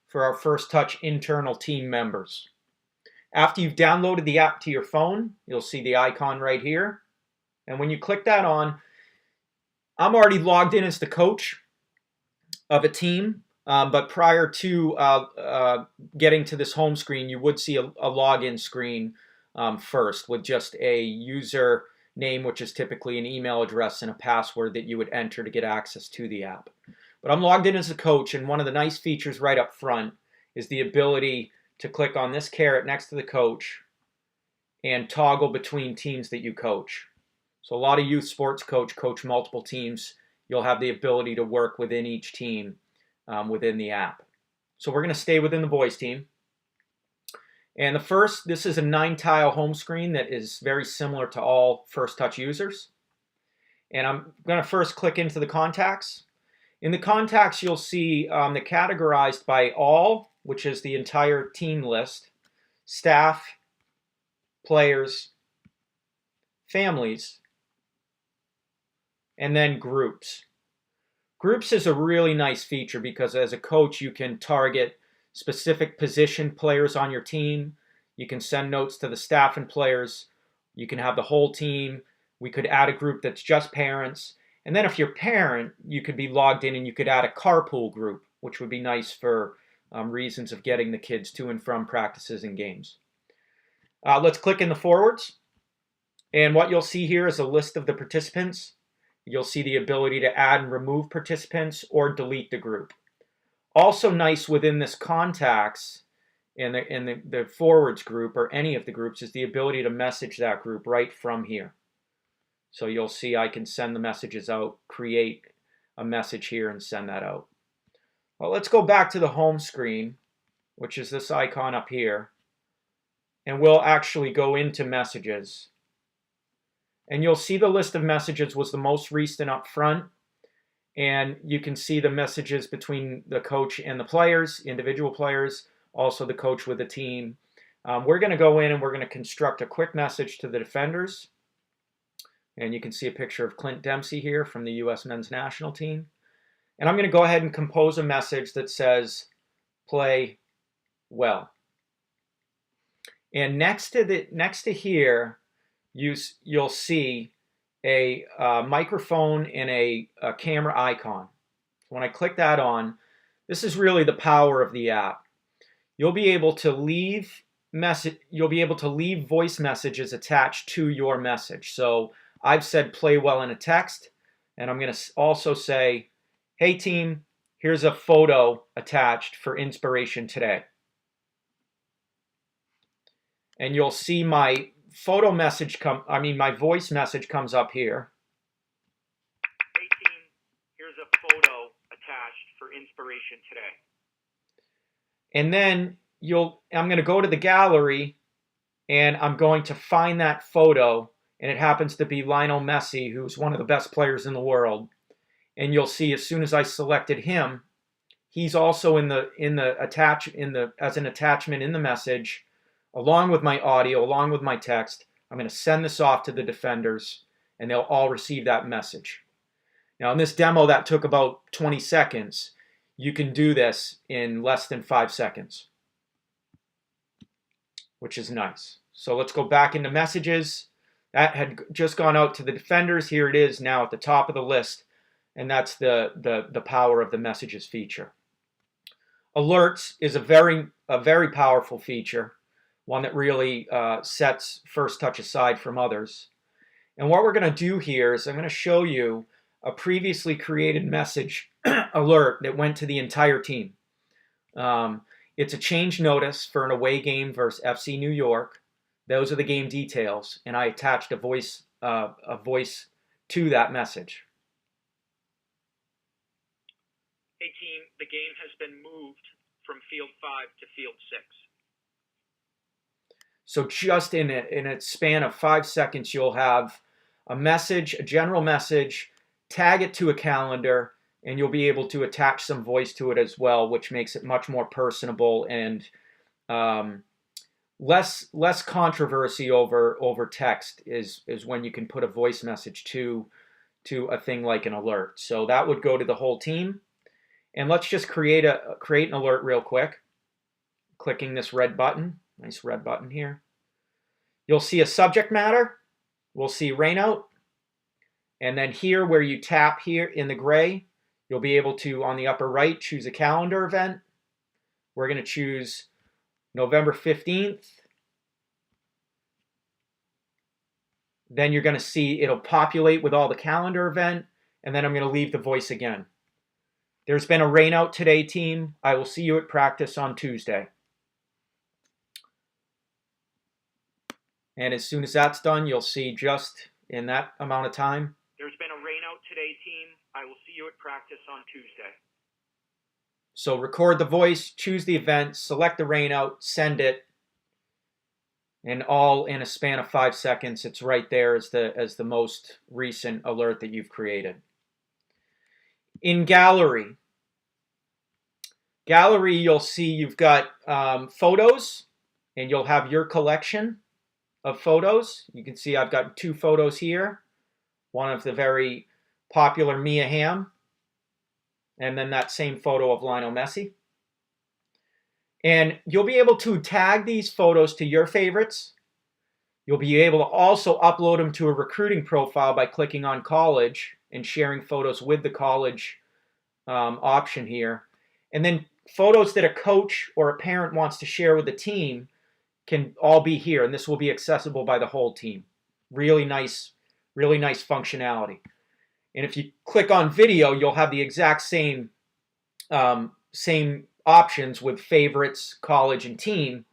for our First Touch internal team members. After you've downloaded the app to your phone, you'll see the icon right here. And when you click that on, I'm already logged in as the coach of a team. But prior to getting to this home screen, you would see a login screen first with just a user name, which is typically an email address and a password that you would enter to get access to the app. But I'm logged in as a coach, and one of the nice features right up front is the ability to click on this caret next to the coach and toggle between teams that you coach. So a lot of youth sports coach multiple teams. You'll have the ability to work within each team within the app. So we're going to stay within the boys team. And this is a 9-tile home screen that is very similar to all First Touch users. And I'm going to first click into the contacts. In the contacts, you'll see they're categorized by all, which is the entire team list, staff, players, families, and then groups. Groups is a really nice feature because as a coach, you can target specific position players on your team. You can send notes to the staff and players. You can have the whole team. We could add a group that's just parents. And then if you're a parent, you could be logged in and you could add a carpool group, which would be nice for reasons of getting the kids to and from practices and games. Let's click in the forwards. And what you'll see here is a list of the participants. You'll see the ability to add and remove participants or delete the group. Also nice within this contacts in the forwards group or any of the groups is the ability to message that group right from here. So you'll see I can send the messages out, create a message here and send that out. Well, let's go back to the home screen, which is this icon up here. And we'll actually go into messages. And you'll see the list of messages was the most recent up front. And you can see the messages between the coach and the players, individual players, also the coach with the team. We're going to go in and we're going to construct a quick message to the defenders. And you can see a picture of Clint Dempsey here from the U.S. men's national team. And I'm going to go ahead and compose a message that says, play well. And next to here, you'll see a microphone and a camera icon. When I click that on, this is really the power of the app. You'll be able to leave voice messages attached to your message. So I've said play well in a text, and I'm going to also say, hey team, here's a photo attached for inspiration today. And you'll see my my voice message comes up here. Hey team, here's a photo attached for inspiration today. And then I'm going to go to the gallery and I'm going to find that photo, and it happens to be Lionel Messi, who's one of the best players in the world. And you'll see as soon as I selected him, he's also as an attachment in the message, along with my audio, along with my text. I'm going to send this off to the defenders, and they'll all receive that message. Now, in this demo that took about 20 seconds, you can do this in less than 5 seconds, which is nice. So let's go back into messages. That had just gone out to the defenders. Here it is now at the top of the list, and that's the power of the messages feature. Alerts is a very powerful feature, one that really sets First Touch aside from others. And what we're going to do here is I'm going to show you a previously created message alert that went to the entire team. It's a change notice for an away game versus FC New York. Those are the game details, and I attached a voice to that message. Hey team, the game has been moved from field 5 to field 6. So just in a span of 5 seconds, you'll have a message, a general message, tag it to a calendar, and you'll be able to attach some voice to it as well, which makes it much more personable and less controversy over text is when you can put a voice message to a thing like an alert. So that would go to the whole team. And let's just create an alert real quick. Clicking this red button, nice red button here. You'll see a subject matter. We'll see rainout. And then here where you tap here in the gray, you'll be able to, on the upper right, choose a calendar event. We're going to choose November 15th. Then you're going to see it'll populate with all the calendar event, and then I'm going to leave the voice again. There's been a rainout today, team. I will see you at practice on Tuesday. And as soon as that's done, you'll see just in that amount of time. There's been a rainout today, team. I will see you at practice on Tuesday. So record the voice, choose the event, select the rainout, send it, and all in a span of 5 seconds. It's right there as the most recent alert that you've created. In gallery, you'll see you've got photos, and you'll have your collection of photos. You can see I've got 2 photos here. One of the very popular Mia Hamm, and then that same photo of Lionel Messi. And you'll be able to tag these photos to your favorites. You'll be able to also upload them to a recruiting profile by clicking on college and sharing photos with the college option here. And then photos that a coach or a parent wants to share with the team can all be here, and this will be accessible by the whole team. Really nice functionality. And if you click on video, you'll have the exact same options with favorites, college, and team,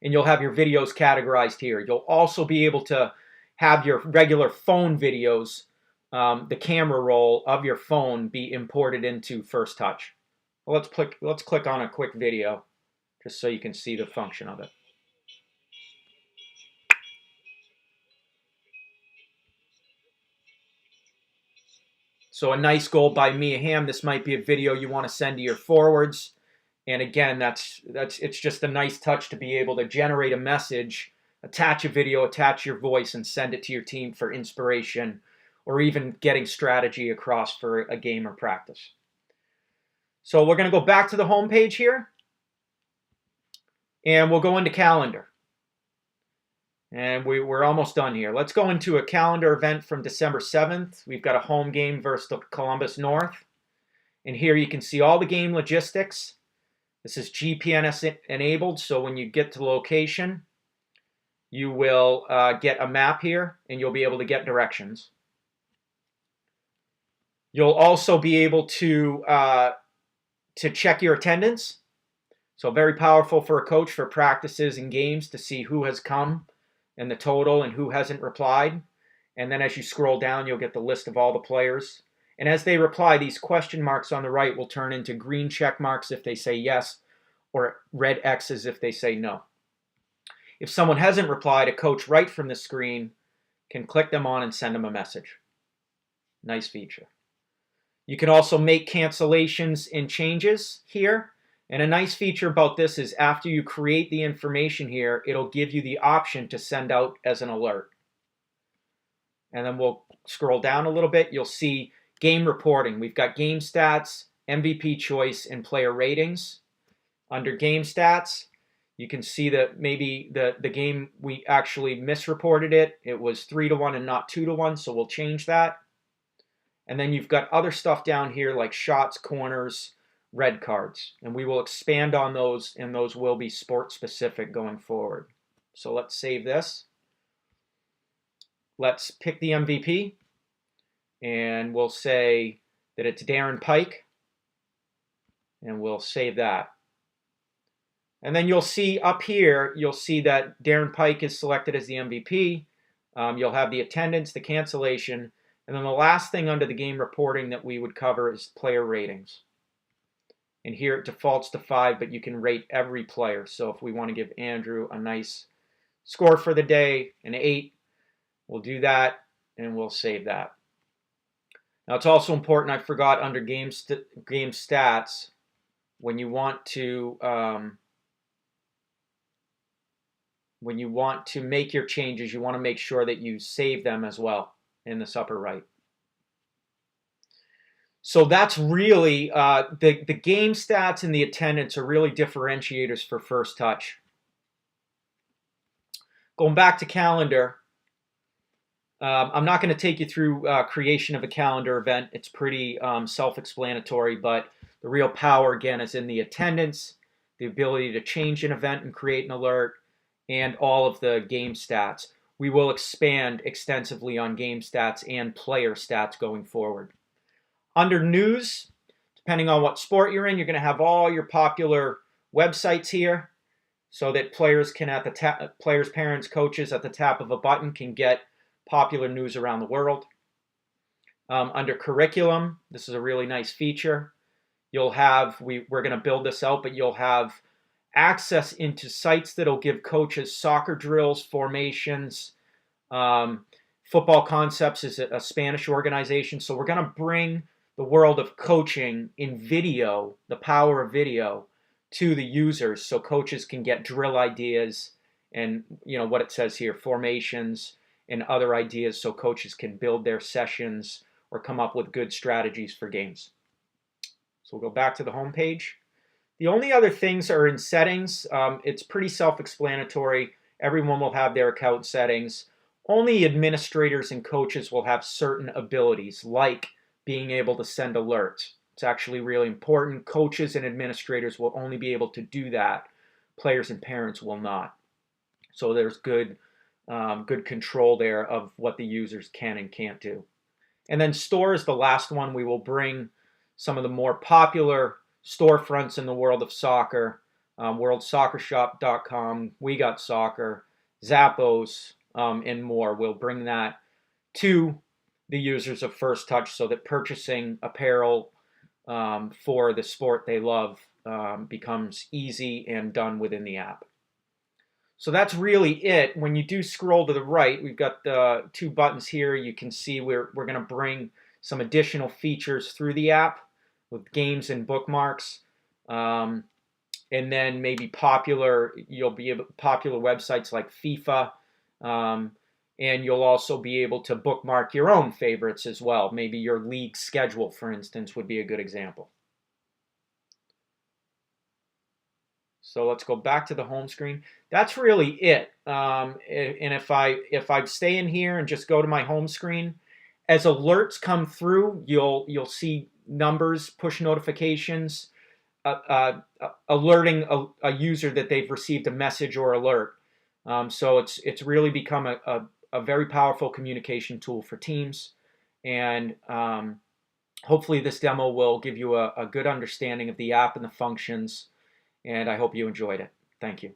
and you'll have your videos categorized here. You'll also be able to have your regular phone videos, the camera roll of your phone, be imported into First Touch. Well, let's click on a quick video just so you can see the function of it. So a nice goal by Mia Hamm. This might be a video you want to send to your forwards. And again, it's just a nice touch to be able to generate a message, attach a video, attach your voice, and send it to your team for inspiration, or even getting strategy across for a game or practice. So we're going to go back to the home page here, and we'll go into calendar. And we're almost done here. Let's go into a calendar event from December 7th. We've got a home game versus the Columbus North. And here you can see all the game logistics. This is GPS enabled, so when you get to location, you will get a map here, and you'll be able to get directions. You'll also be able to check your attendance. So very powerful for a coach for practices and games to see who has come and the total and who hasn't replied. And then as you scroll down, you'll get the list of all the players. And as they reply, these question marks on the right will turn into green check marks if they say yes, or red X's if they say no. If someone hasn't replied, a coach right from the screen can click them on and send them a message. Nice feature. You can also make cancellations and changes here. And a nice feature about this is after you create the information here, it'll give you the option to send out as an alert. And then we'll scroll down a little bit. You'll see game reporting. We've got game stats, MVP choice, and player ratings. Under game stats, you can see that maybe the game we actually misreported it. It was 3-1 and not 2-1, so we'll change that. And then you've got other stuff down here like shots, corners, red cards. And we will expand on those, and those will be sport specific going forward. So let's save this. Let's pick the MVP, and we'll say that it's Darren Pike, and we'll save that. And then you'll see up here, you'll see that Darren Pike is selected as the MVP. You'll have the attendance, the cancellation, and then the last thing under the game reporting that we would cover is player ratings. And here it defaults to 5, but you can rate every player. So if we want to give Andrew a nice score for the day, an 8, we'll do that, and we'll save that. Now it's also important, I forgot, under game stats, when you want to make your changes, you want to make sure that you save them as well in this upper right. So that's really the game stats and the attendance are really differentiators for First Touch. Going back to calendar, I'm not going to take you through creation of a calendar event. It's pretty self-explanatory, but the real power, again, is in the attendance, the ability to change an event and create an alert, and all of the game stats. We will expand extensively on game stats and player stats going forward. Under news, depending on what sport you're in, you're going to have all your popular websites here so that players can, at the players, parents, coaches, at the tap of a button can get popular news around the world. Under curriculum, this is a really nice feature. You'll have, we're going to build this out, but you'll have access into sites that'll give coaches soccer drills, formations. Football Concepts is a Spanish organization, so we're going to bring the world of coaching in video, the power of video, to the users so coaches can get drill ideas and, you know, what it says here, formations and other ideas so coaches can build their sessions or come up with good strategies for games. So we'll go back to the home page. The only other things are in settings. It's pretty self-explanatory. Everyone will have their account settings. Only administrators and coaches will have certain abilities, like being able to send alerts. It's actually really important. Coaches and administrators will only be able to do that. Players and parents will not. So there's good control there of what the users can and can't do. And then store is the last one. We will bring some of the more popular storefronts in the world of soccer, worldsoccershop.com, We Got Soccer, Zappos, and more. We'll bring that to the users of First Touch so that purchasing apparel for the sport they love becomes easy and done within the app. So that's really it. When you do scroll to the right, we've got the two buttons here. You can see we're going to bring some additional features through the app with games and bookmarks. And then maybe popular websites like FIFA. And you'll also be able to bookmark your own favorites as well. Maybe your league schedule, for instance, would be a good example. So let's go back to the home screen. That's really it. And if I stay in here and just go to my home screen, as alerts come through, you'll see numbers, push notifications, alerting a user that they've received a message or alert. So it's really become a very powerful communication tool for teams. And hopefully this demo will give you a good understanding of the app and the functions. And I hope you enjoyed it. Thank you.